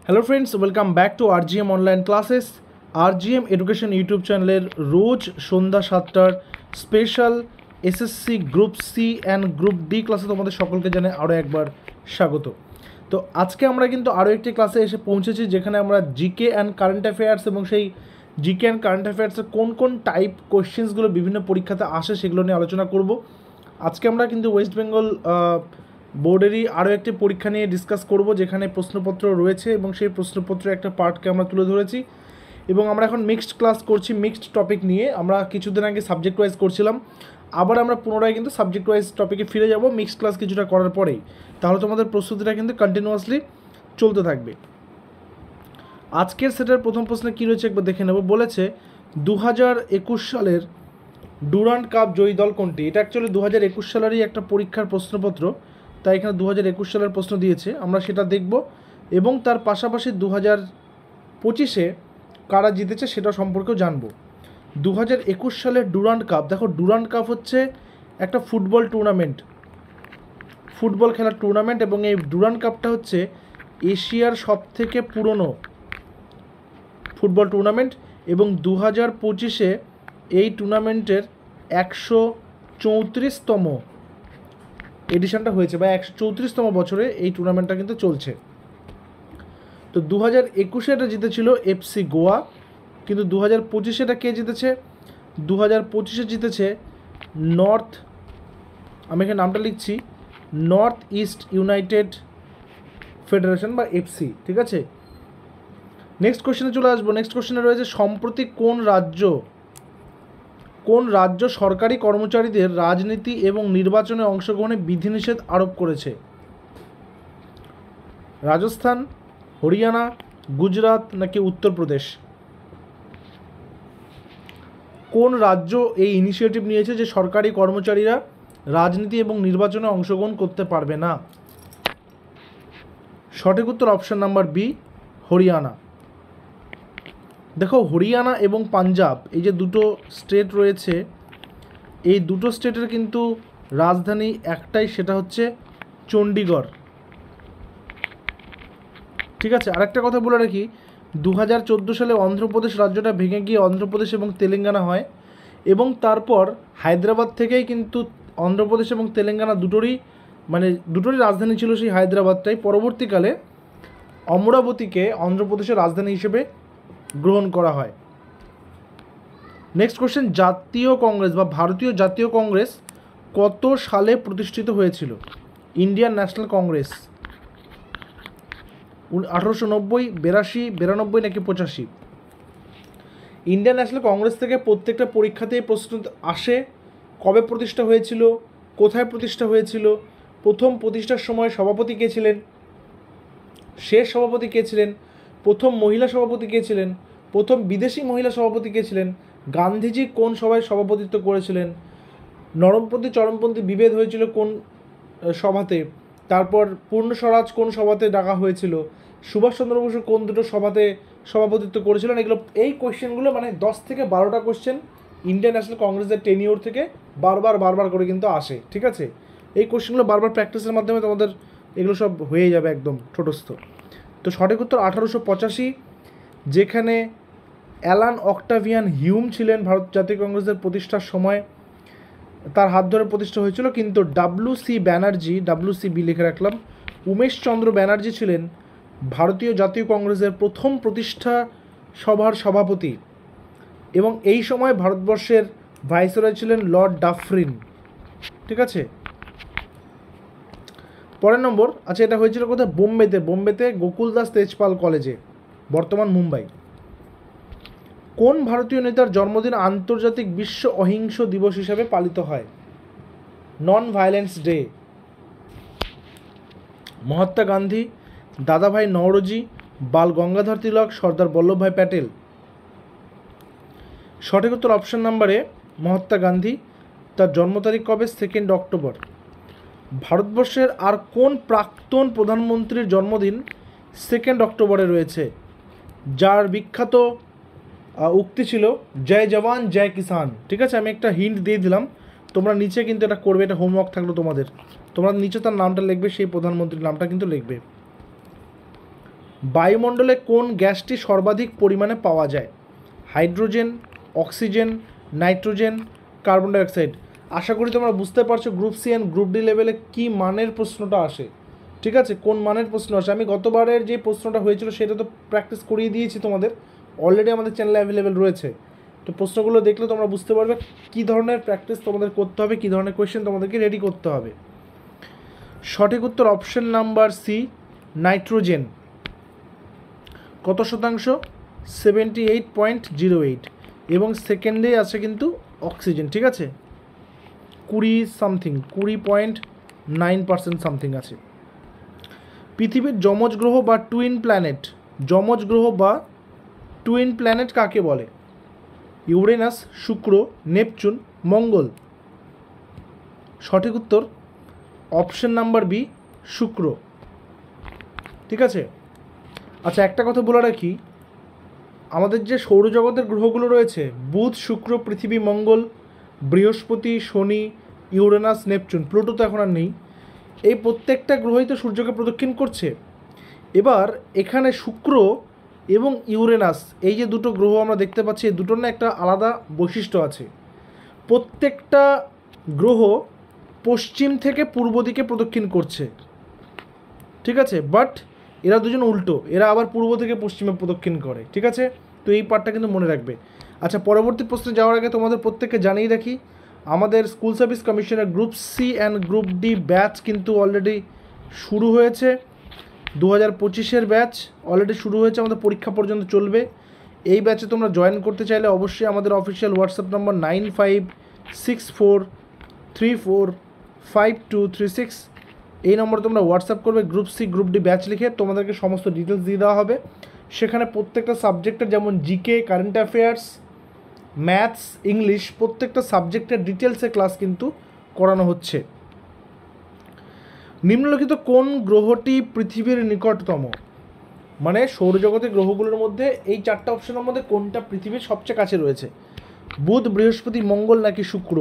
Hello friends, welcome back to RGM online classes. RGM education YouTube চ্যানেলের রোজ সন্ধ্যা 7টার special SSC group C and group D ক্লাসে তোমাদের সকলকে জানাই আরও একবার স্বাগত। তো আজকে আমরা কিন্তু আরও একটি ক্লাসে এসে পৌঁছেছি, যেখানে আমরা জিকে অ্যান্ড কারেন্ট অ্যাফেয়ার্স এবং সেই জিকে অ্যান্ড কারেন্ট অ্যাফেয়ার্সের কোন কোন টাইপ কোয়েশ্চেন্সগুলো বিভিন্ন পরীক্ষাতে আসে সেগুলো নিয়ে আলোচনা করব। আজকে আমরা কিন্তু ওয়েস্ট বেঙ্গল বোর্ডেরই আরও একটি পরীক্ষা নিয়ে ডিসকাস করব, যেখানে প্রশ্নপত্র রয়েছে এবং সেই প্রশ্নপত্রের একটা পার্টকে আমরা তুলে ধরেছি। এবং আমরা এখন মিক্সড ক্লাস করছি মিক্সড টপিক নিয়ে। আমরা কিছুদিন আগে সাবজেক্ট ওয়াইজ করছিলাম, আবার আমরা পুনরায় কিন্তু সাবজেক্ট ওয়াইজ টপিকে ফিরে যাব মিক্সড ক্লাস কিছুটা করার পরেই। তাহলে তোমাদের প্রস্তুতিটা কিন্তু কন্টিনিউয়াসলি চলতে থাকবে। আজকের সেটের প্রথম প্রশ্নে কী রয়েছে একবার দেখে নেব। বলেছে 2021 সালের ডুরান্ড কাপ জয়ী দল কোনটি? এটা অ্যাকচুয়ালি 2021 সালেরই একটা পরীক্ষার প্রশ্নপত্র, তাই এখানে 2021 সালের প্রশ্ন দিয়েছে, আমরা সেটা দেখব। এবং তার পাশাপাশি 2025-এ কারা জিতেছে সেটা সম্পর্কেও জানব। 2021 সালের ডুরান্ড কাপ, দেখো ডুরান্ড কাপ হচ্ছে একটা ফুটবল টুর্নামেন্ট, ফুটবল খেলার টুর্নামেন্ট, এবং এই ডুরান্ড কাপটা হচ্ছে এশিয়ার সবথেকে পুরনো ফুটবল টুর্নামেন্ট। এবং 2025-এ এই টুর্নামেন্টের 134তম এডিশনটা হয়েছে, বা 134তম বছরে এই টুর্নামেন্টটা কিন্তু চলছে। তো 2021-এ এটা জিতেছিল এফসি গোয়া, কিন্তু 2025-এ এটা কে জিতেছে? 2025-এ জিতেছে নর্থ, আমি এখানে নামটা লিখছি, নর্থ ইস্ট ইউনাইটেড ফেডারেশন বা এফসি, ঠিক আছে। নেক্সট কোশ্চেনে চলে আসবো। নেক্সট কোশ্চেনে রয়েছে সম্প্রতি কোন রাজ্য সরকারি কর্মচারীদের রাজনীতি এবং নির্বাচনে অংশগ্রহণে বিধিনিষেধ আরোপ করেছে? রাজস্থান, হরিয়ানা, গুজরাট নাকি উত্তরপ্রদেশ? কোন রাজ্য এই ইনিশিয়েটিভ নিয়েছে যে সরকারি কর্মচারীরা রাজনীতি এবং নির্বাচনে অংশগ্রহণ করতে পারবে না? সঠিক উত্তর অপশন নাম্বার বি, হরিয়ানা। দেখো, হরিয়ানা এবং পাঞ্জাব এই যে দুটো স্টেট রয়েছে, এই দুটো স্টেটের কিন্তু রাজধানী একটাই, সেটা হচ্ছে চণ্ডীগড়, ঠিক আছে। আরেকটা কথা বলে রাখি, 2014 সালে অন্ধ্রপ্রদেশ রাজ্যটা ভেঙে গিয়ে অন্ধ্রপ্রদেশ এবং তেলেঙ্গানা হয়, এবং তারপর হায়দ্রাবাদ থেকেই কিন্তু অন্ধ্রপ্রদেশ এবং তেলেঙ্গানা দুটোরই রাজধানী ছিল সেই হায়দ্রাবাদটাই। পরবর্তীকালে অমরাবতীকে অন্ধ্রপ্রদেশের রাজধানী হিসেবে গ্রহণ করা হয়। নেক্সট কোশ্চেন, জাতীয় কংগ্রেস বা ভারতীয় জাতীয় কংগ্রেস কত সালে প্রতিষ্ঠিত হয়েছিল? ইন্ডিয়ান ন্যাশনাল কংগ্রেস 1890, 82, 92 নাকি 85? ইন্ডিয়ান ন্যাশনাল কংগ্রেস থেকে প্রত্যেকটা পরীক্ষাতেই প্রশ্ন আসে, কবে প্রতিষ্ঠা হয়েছিল, কোথায় প্রতিষ্ঠা হয়েছিল, প্রথম প্রতিষ্ঠার সময় সভাপতি কে ছিলেন, শেষ সভাপতি কে ছিলেন, প্রথম মহিলা সভাপতি কে ছিলেন, প্রথম বিদেশি মহিলা সভাপতি কে ছিলেন, গান্ধীজি কোন সভায় সভাপতিত্ব করেছিলেন, নরমপন্থী চরমপন্থী বিভেদ হয়েছিল কোন সভাতে, তারপর পূর্ণ স্বরাজ কোন সভাতে ডাকা হয়েছিল, সুভাষচন্দ্র বসু কোন দুটো সভাতে সভাপতিত্ব করেছিলেন। এগুলো এই কোয়েশ্চেনগুলো 10 থেকে 12টা কোয়েশ্চেন ইন্ডিয়ান ন্যাশনাল কংগ্রেসের টেনিওর থেকে বারবার করে কিন্তু আসে, ঠিক আছে। এই কোয়েশ্চেনগুলো বারবার প্র্যাকটিসের মাধ্যমে তোমাদের এগুলো সব হয়ে যাবে একদম ছোটস্থ। তো সঠিক উত্তর 1885, যেখানে অ্যালান অক্টাভিয়ান হিউম ছিলেন ভারত জাতীয় কংগ্রেসের প্রতিষ্ঠার সময়, তার হাত ধরে প্রতিষ্ঠা হয়েছিল। কিন্তু WCB লিখে রাখলাম, উমেশচন্দ্র ব্যানার্জি ছিলেন ভারতীয় জাতীয় কংগ্রেসের প্রথম প্রতিষ্ঠা সভার সভাপতি, এবং এই সময় ভারতবর্ষের ভাইসরয় ছিলেন লর্ড ডাফরিন, ঠিক আছে। পরের নম্বর, আচ্ছা এটা হয়েছিল কোথায়? বোম্বেতে গোকুলদাস তেজপাল কলেজে, বর্তমান মুম্বাই। কোন ভারতীয় নেতার জন্মদিন আন্তর্জাতিক বিশ্ব অহিংস দিবস হিসাবে পালিত হয়? Non violence day. Mahatma Gandhi, দাদাভাই নওরোজি, বাল গঙ্গাধর তিলক, সর্দার বল্লভভাই প্যাটেল? সঠিক উত্তর অপশন নাম্বারে মহাত্মা গান্ধী। তার জন্ম তারিখ কবে? 2 অক্টোবর। ভারতবর্ষের আর কোন প্রাক্তন প্রধানমন্ত্রীর জন্মদিন 2 অক্টোবরে রয়েছে, যার বিখ্যাত উক্তি ছিল জয় জওয়ান জয় কিষান, ঠিক আছে। আমি একটা হিন্ট দিয়ে দিলাম, তোমরা নিচে কিন্তু এটা করবে, এটা হোমওয়ার্ক থাকলো তোমাদের। তোমরা নিচে তার নামটা লিখবে, সেই প্রধানমন্ত্রীর নামটা কিন্তু লিখবে। বায়ুমণ্ডলে কোন গ্যাসটি সর্বাধিক পরিমাণে পাওয়া যায়? Hydrogen, oxygen, nitrogen, carbon dioxide. আশা করি তোমরা বুঝতে পারছো group C and group D লেভেলে কী মানের প্রশ্নটা আসে। ঠিক আছে, কোন মানের প্রশ্ন আসে। আমি গতবারের যে প্রশ্নটা হয়েছিল সেটা তো প্র্যাকটিস করিয়ে দিয়েছি তোমাদের, অলরেডি আমাদের চ্যানেলে অ্যাভেলেবেল রয়েছে। তো প্রশ্নগুলো দেখলে তোমরা বুঝতে পারবে কী ধরনের প্র্যাকটিস তোমাদের করতে হবে, কী ধরনের কোয়েশ্চেন তোমাদেরকে রেডি করতে হবে। সঠিক উত্তর অপশন নাম্বার সি, নাইট্রোজেন। কত শতাংশ? 78.08। এবং সেকেন্ডে আছে কিন্তু অক্সিজেন। ঠিক আছে, 20% সামথিং আছে। পৃথিবীর যমজ গ্রহ বা টুইন প্ল্যানেট, যমজ গ্রহ বা টুইন প্ল্যানেট কাকে বলে? ইউরেনাস, শুক্র, নেপচুন, মঙ্গল। সঠিক উত্তর অপশন নাম্বার বি, শুক্র। ঠিক আছে। আচ্ছা, একটা কথা বলে রাখি, আমাদের যে সৌরজগতের গ্রহগুলো রয়েছে বুধ, শুক্র, পৃথিবী, মঙ্গল, বৃহস্পতি, শনি, ইউরেনাস, নেপচুন, প্লুটো তো এখন আর নেই, এই প্রত্যেকটা গ্রহই তো সূর্যকে প্রদক্ষিণ করছে। এবার এখানে শুক্র এবং ইউরেনাস এই যে দুটো গ্রহ আমরা দেখতে পাচ্ছি, এই দুটোর না একটা আলাদা বৈশিষ্ট্য আছে। প্রত্যেকটা গ্রহ পশ্চিম থেকে পূর্ব দিকে প্রদক্ষিণ করছে। ঠিক আছে, বাট এরা দুজন উল্টো, এরা আবার পূর্ব থেকে পশ্চিমে প্রদক্ষিণ করে। ঠিক আছে, তো এই পার্টটা কিন্তু মনে রাখবে। আচ্ছা, পরবর্তী প্রশ্নে যাওয়ার আগে তোমাদের প্রত্যেককে জানিয়ে রাখি, আমাদের স্কুল সার্ভিস কমিশনের group C and group D batch কিন্তু অলরেডি শুরু হয়েছে। 2025-এর ব্যাচ অলরেডি শুরু হয়েছে, আমাদের পরীক্ষা পর্যন্ত চলবে। এই ব্যাচে তোমরা জয়েন করতে চাইলে অবশ্যই আমাদের অফিসিয়াল হোয়াটসঅ্যাপ নম্বর 9564345236, এই নম্বরে তোমরা হোয়াটসঅ্যাপ করবে group C group D batch লিখে, তোমাদেরকে সমস্ত ডিটেলস দিয়ে দেওয়া হবে। সেখানে প্রত্যেকটা সাবজেক্টের যেমন GK, current affairs, maths, English, প্রত্যেকটা সাবজেক্টের ডিটেলসে ক্লাস কিন্তু করানো হচ্ছে। নিম্নলিখিত কোন গ্রহটি পৃথিবীর নিকটতম? মানে সৌরজগতের গ্রহগুলোর মধ্যে এই চারটা অপশনের মধ্যে কোনটা পৃথিবীর সবচেয়ে কাছে রয়েছে? বুধ, বৃহস্পতি, মঙ্গল নাকি শুক্র?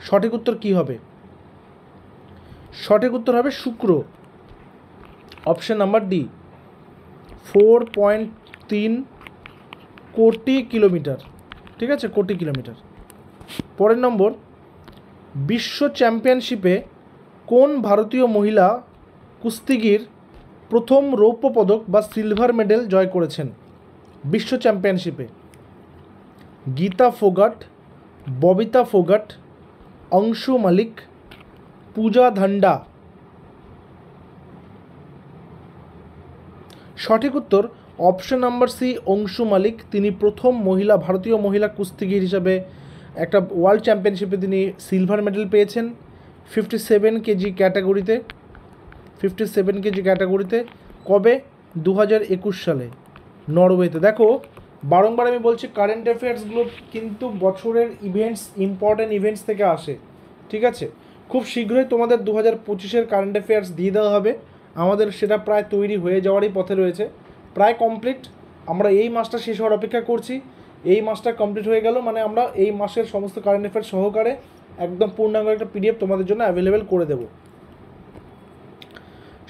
সঠিক উত্তর কী হবে? সঠিক উত্তর হবে শুক্র, অপশন নাম্বার ডি, 4.3 কোটি কিলোমিটার। ঠিক আছে, কোটি কিলোমিটার। পরের নম্বর, বিশ্ব চ্যাম্পিয়নশিপে কোন ভারতীয় মহিলা কুস্তিগির প্রথম রৌপ্য পদক বা সিলভার মেডেল জয় করেছেন বিশ্ব চ্যাম্পিয়নশিপে? গীতা ফোগাট, ববিতা ফোগাট, অংশু মালিক, পূজা ধান্ডা। সঠিক উত্তর অপশন নাম্বার সি, অংশু মালিক। তিনি প্রথম ভারতীয় মহিলা কুস্তিগির হিসাবে একটা ওয়ার্ল্ড চ্যাম্পিয়নশিপে তিনি সিলভার মেডেল পেয়েছেন 57 কেজি ক্যাটাগরিতে। 57 কেজি ক্যাটাগরিতে কবে? 2021 সালে নরওয়েতে। দেখো, বারংবার আমি বলছি কারেন্ট অ্যাফেয়ার্সগুলো কিন্তু বছরের ইভেন্টস, ইম্পর্ট্যান্ট ইভেন্টস থেকে আসে। ঠিক আছে, খুব শীঘ্রই তোমাদের 2025-এর কারেন্ট অ্যাফেয়ার্স দিয়ে দেওয়া হবে। আমাদের সেটা প্রায় তৈরি হয়ে যাওয়ারই পথে রয়েছে, প্রায় কমপ্লিট। আমরা এই মাসটা শেষ হওয়ার অপেক্ষা করছি। এই মাসটা কমপ্লিট হয়ে গেল মানে আমরা এই মাসের সমস্ত কারেন্ট অ্যাফেয়ার্স সহকারে একদম পূর্ণাঙ্গ একটা পিডিএফ তোমাদের জন্য অ্যাভেলেবেল করে দেব।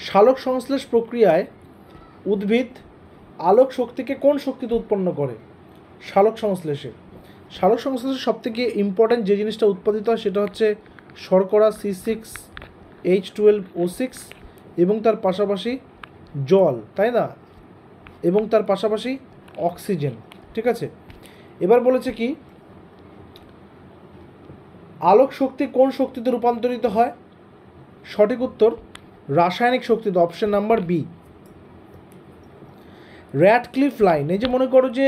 সালোক সংশ্লেষ প্রক্রিয়ায় উদ্ভিদ আলোক শক্তিকে কোন শক্তিতে উৎপন্ন করে? সালোক সংশ্লেষে সবথেকে ইম্পর্ট্যান্ট যে জিনিসটা উৎপাদিত হয় সেটা হচ্ছে শর্করা C6H12O6 এবং তার পাশাপাশি জল, তাই না, এবং তার পাশাপাশি অক্সিজেন। ঠিক আছে, এবার বলেছে কি আলোক শক্তি কোন শক্তিতে রূপান্তরিত হয়? সঠিক উত্তর রাসায়নিক শক্তিতে, option number B. Radcliffe line, এই যে মনে করো যে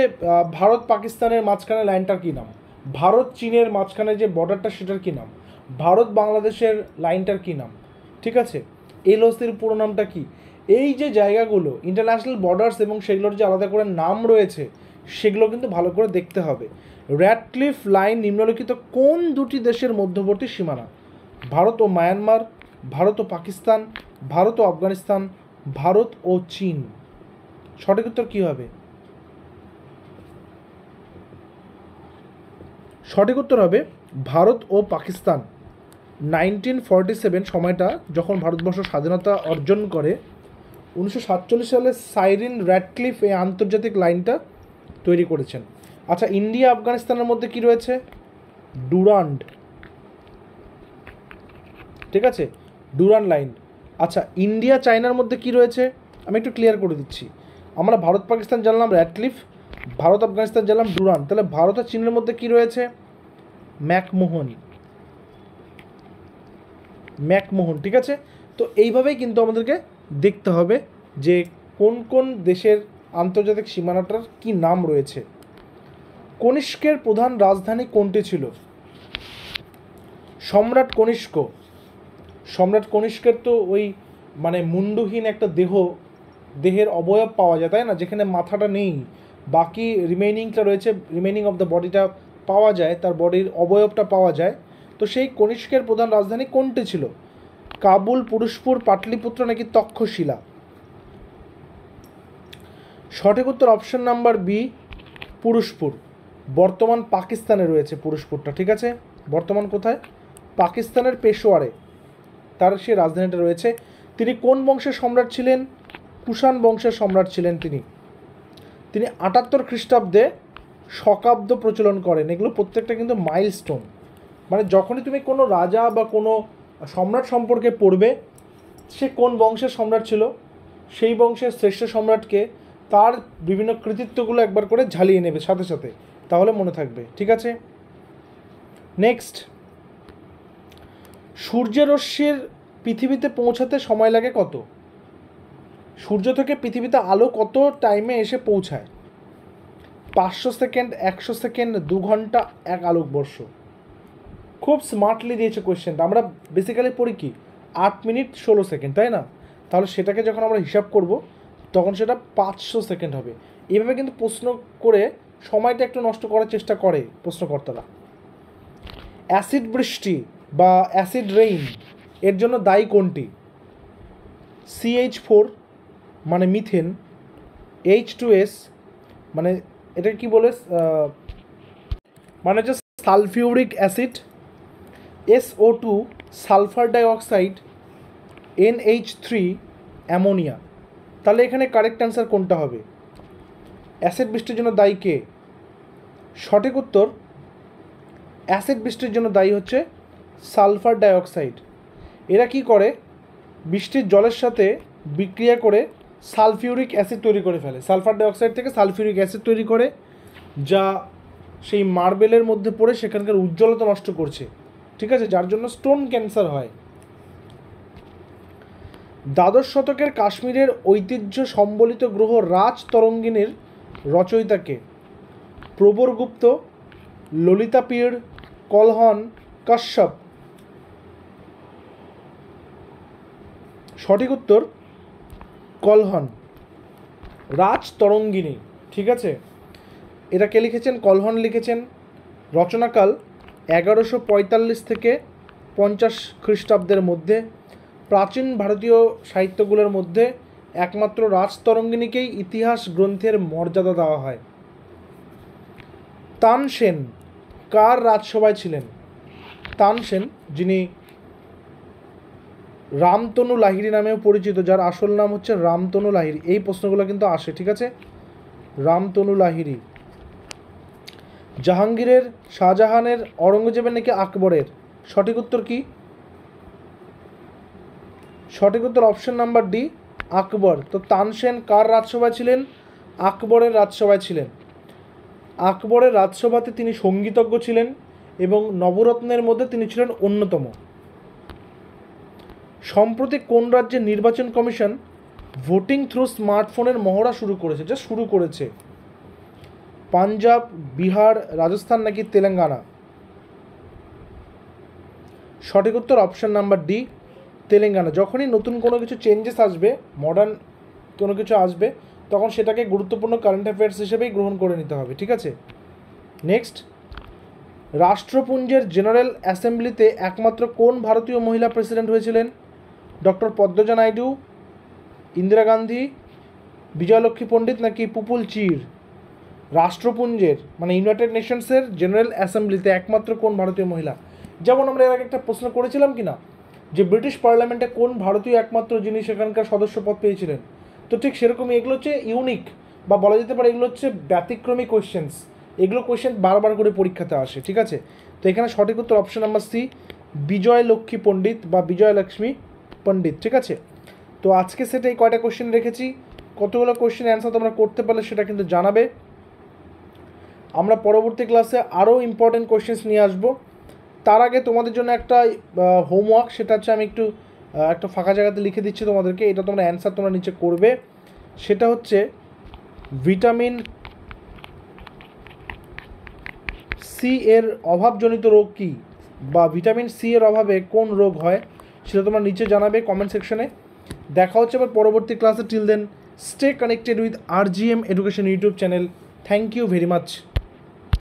ভারত পাকিস্তানের মাঝখানে লাইনটার কী নাম? ভারত চীনের মাঝখানে যে বর্ডারটা সেটার কী নাম? ভারত বাংলাদেশের লাইনটার কী নাম? ঠিক আছে, এলওসির পুরো নামটা কী? এই যে জায়গাগুলো ইন্টারন্যাশনাল বর্ডার্স এবং সেগুলোর যে আলাদা করে নাম রয়েছে সেগুলো কিন্তু ভালো করে দেখতে হবে। র্যাডক্লিফ লাইন নিম্নলিখিত কোন দুটি দেশের মধ্যবর্তী সীমানা? ভারত ও মায়ানমার, ভারত ও পাকিস্তান, ভারত ও আফগানিস্তান, ভারত ও চীন। সঠিক উত্তর কী হবে? সঠিক উত্তর হবে ভারত ও পাকিস্তান। 1947 সময়টা যখন ভারতবর্ষ স্বাধীনতা অর্জন করে 1947 সালে সাইরিন র্যাডক্লিফ এই আন্তর্জাতিক লাইনটা তৈরি করেছেন। আচ্ছা, ইন্ডিয়া আফগানিস্তানের মধ্যে কি রয়েছে? ডুরান্ড, ঠিক আছে, ডুরান্ড লাইন। আচ্ছা, ইন্ডিয়া চায়নার মধ্যে কি রয়েছে আমি একটু ক্লিয়ার করে দিচ্ছি। আমরা ভারত পাকিস্তান জানলাম র্যাডক্লিফ, ভারত আফগানিস্তান জানলাম ডুরান্ড, তাহলে ভারত আর চীনের মধ্যে কি রয়েছে? ম্যাকমোহন, ম্যাকমোহন, ঠিক আছে। তো এইভাবেই কিন্তু আমাদেরকে দেখতে হবে যে কোন কোন দেশের আন্তর্জাতিক সীমানাটার কি নাম রয়েছে। কনিষ্কের প্রধান রাজধানী কোনটি ছিল? সম্রাট কনিষ্ক। সম্রাট কনিষ্কের তো ওই মানে মুন্ডহীন একটা দেহের অবয়ব পাওয়া যায়, তাই না, যেখানে মাথাটা নেই, বাকি রিমেইনিংটা রয়েছে, রিমেইনিং অফ দ্য বডিটা পাওয়া যায়, তার বডির অবয়বটা পাওয়া যায়। তো সেই কনিষ্কের প্রধান রাজধানী কোনটি ছিল? কাবুল, পুরুষপুর, পাটলিপুত্র নাকি তক্ষশিলা? সঠিক উত্তর অপশন নাম্বার বি, পুরুষপুর। বর্তমান পাকিস্তানে রয়েছে পুরুষপুরটা, ঠিক আছে। বর্তমান কোথায়? পাকিস্তানের পেশোয়ারে তার সে রাজধানীটা রয়েছে। তিনি কোন বংশের সম্রাট ছিলেন? কুষাণ বংশের সম্রাট ছিলেন তিনি। তিনি 78 খ্রিস্টাব্দে শকাব্দ প্রচলন করেন। এগুলো প্রত্যেকটা কিন্তু মাইলস্টোন, মানে যখনই তুমি কোনো রাজা বা কোনো সম্রাট সম্পর্কে পড়বে, সে কোন বংশের সম্রাট ছিল, সেই বংশের শ্রেষ্ঠ সম্রাটকে, তার বিভিন্ন কৃতিত্বগুলো একবার করে ঝালিয়ে নেবে সাথে সাথে, তাহলে মনে থাকবে, ঠিক আছে। নেক্সট, সূর্যের রশ্মির পৃথিবীতে পৌঁছাতে সময় লাগে কত? সূর্য থেকে পৃথিবীতে আলো কত টাইমে এসে পৌঁছায়? 500 সেকেন্ড, 100 সেকেন্ড, 2 ঘন্টা, 1 আলোকবর্ষ। খুব স্মার্টলি দিয়েছে কোয়েশ্চেনটা। আমরা বেসিক্যালি পড়ি কি 8 মিনিট 16 সেকেন্ড, তাই না? তাহলে সেটাকে যখন আমরা হিসাব করব তখন সেটা 500 সেকেন্ড হবে। এভাবে কিন্তু প্রশ্ন করে সময়টা একটু নষ্ট করার চেষ্টা করে প্রশ্নকর্তারা। অ্যাসিড বৃষ্টি বা অ্যাসিড রেইন এর জন্য দায়ী কোনটি? CH4 মানে মিথেন, H2S মানে এটা কি বলে, মানে হচ্ছে sulphuric acid, SO2 sulphur dioxide, NH3 ammonia. তাহলে এখানে কারেক্ট অ্যান্সার কোনটা হবে? অ্যাসিড বৃষ্টির জন্য দায়ী কে? সঠিক উত্তর অ্যাসিড বৃষ্টির জন্য দায়ী হচ্ছে সালফার ডাইঅক্সাইড। এরা কি করে? বৃষ্টির জলের সাথে বিক্রিয়া করে সালফিউরিক অ্যাসিড তৈরি করে ফেলে। সালফার ডাইঅক্সাইড থেকে সালফিউরিক অ্যাসিড তৈরি করে, যা সেই মার্বেলের মধ্যে পড়ে সেখানকার উজ্জ্বলতা নষ্ট করছে, ঠিক আছে, যার জন্য স্টোন ক্যান্সার হয়। দ্বাদশ শতকের কাশ্মীরের ঐতিহ্য সম্বলিত গ্রহ রাজ তরঙ্গিনীর রচয়িতাকে? প্রবরগুপ্ত, ললিতাপীড়, কলহন, কাশ্যপ। সঠিক উত্তর কলহন, রাজ তরঙ্গিনী, ঠিক আছে। এটা কে লিখেছেন? কলহন লিখেছেন। রচনাকাল 1145 থেকে 50 খ্রিস্টাব্দের মধ্যে। প্রাচীন ভারতীয় সাহিত্যগুলোর মধ্যে একমাত্র রাজতরঙ্গিনীকেই ইতিহাস গ্রন্থের মর্যাদা দেওয়া হয়। তানসেন কার রাজসভায় ছিলেন? তানসেন, যিনি রামতনু লাহিড়ী নামেও পরিচিত, যার আসল নাম হচ্ছে রামতনু লাহিড়ী। এই প্রশ্নগুলো কিন্তু আসে, ঠিক আছে। রামতনু লাহিড়ী। জাহাঙ্গীরের, শাহজাহানের, অরঙ্গজেবের নাকি আকবরের? সঠিক উত্তর কি? সঠিক উত্তর অপশন নাম্বার ডি, আকবর। তো তানসেন কার রাজসভায় ছিলেন? আকবরের রাজসভায় ছিলেন। আকবরের রাজসভাতে তিনি সঙ্গীতজ্ঞ ছিলেন এবং নবরত্নের মধ্যে তিনি ছিলেন অন্যতম। সম্প্রতি কোন রাজ্যের নির্বাচন কমিশন ভোটিং থ্রু স্মার্টফোনের মহড়া শুরু করেছে? পাঞ্জাব, বিহার, রাজস্থান নাকি তেলেঙ্গানা? সঠিক উত্তর অপশন নাম্বার ডি, তেলেঙ্গানা। যখনই নতুন কোনো কিছু চেঞ্জেস আসবে, মডার্ন কোনো কিছু আসবে, তখন সেটাকে গুরুত্বপূর্ণ কারেন্ট অ্যাফেয়ার্স হিসেবেই গ্রহণ করে নিতে হবে, ঠিক আছে। নেক্সট, রাষ্ট্রপুঞ্জের জেনারেল অ্যাসেম্বলিতে একমাত্র কোন ভারতীয় মহিলা প্রেসিডেন্ট হয়েছিলেন? ডক্টর পদ্মজা নাইডু, ইন্দিরা গান্ধী, বিজয়লক্ষ্মী পণ্ডিত নাকি পুপুল চির? রাষ্ট্রপুঞ্জের মানে ইউনাইটেড নেশনসের জেনারেল অ্যাসেম্বলিতে একমাত্র কোন ভারতীয় মহিলা? যেমন আমরা এর আগে একটা প্রশ্ন করেছিলাম কি না, যে ব্রিটিশ পার্লামেন্টে কোন ভারতীয় একমাত্র যিনি সেখানকার সদস্য পদ পেয়েছিলেন? তো ঠিক সেরকমই এগুলো হচ্ছে ইউনিক বা বলা যেতে পারে এগুলো হচ্ছে ব্যতিক্রমী কোয়েশ্চেন্স, এগুলো কোয়েশ্চেন বারবার করে পরীক্ষাতে আসে, ঠিক আছে। তো এখানে সঠিক উত্তর অপশন নাম্বার সি, বিজয় লক্ষ্মী পণ্ডিত বা বিজয় লক্ষ্মী পণ্ডিত, ঠিক আছে। তো আজকে সেটা এই কয়টা কোয়েশ্চেন রেখেছি, কতগুলো কোয়েশ্চেন অ্যান্সার তোমরা করতে পারলে সেটা কিন্তু জানাবে। আমরা পরবর্তী ক্লাসে আরও ইম্পর্টেন্ট কোয়েশ্চেন্স নিয়ে আসবো। তার আগে তোমাদের জন্য একটা হোমওয়ার্ক, সেটা হচ্ছে আমি একটু একটা ফাঁকা জায়গাতে লিখে দিচ্ছি তোমাদেরকে, এটা তোমরা অ্যান্সার তোমরা নিচে করবে। সেটা হচ্ছে ভিটামিন সি এর অভাবজনিত রোগ কী, বা ভিটামিন সি এর অভাবে কোন রোগ হয়, সেটা তোমরা নিচে জানাবে কমেন্ট সেকশনে। দেখা হচ্ছে আবার পরবর্তী ক্লাসে। Till then stay connected with RGM education YouTube channel. Thank you very much.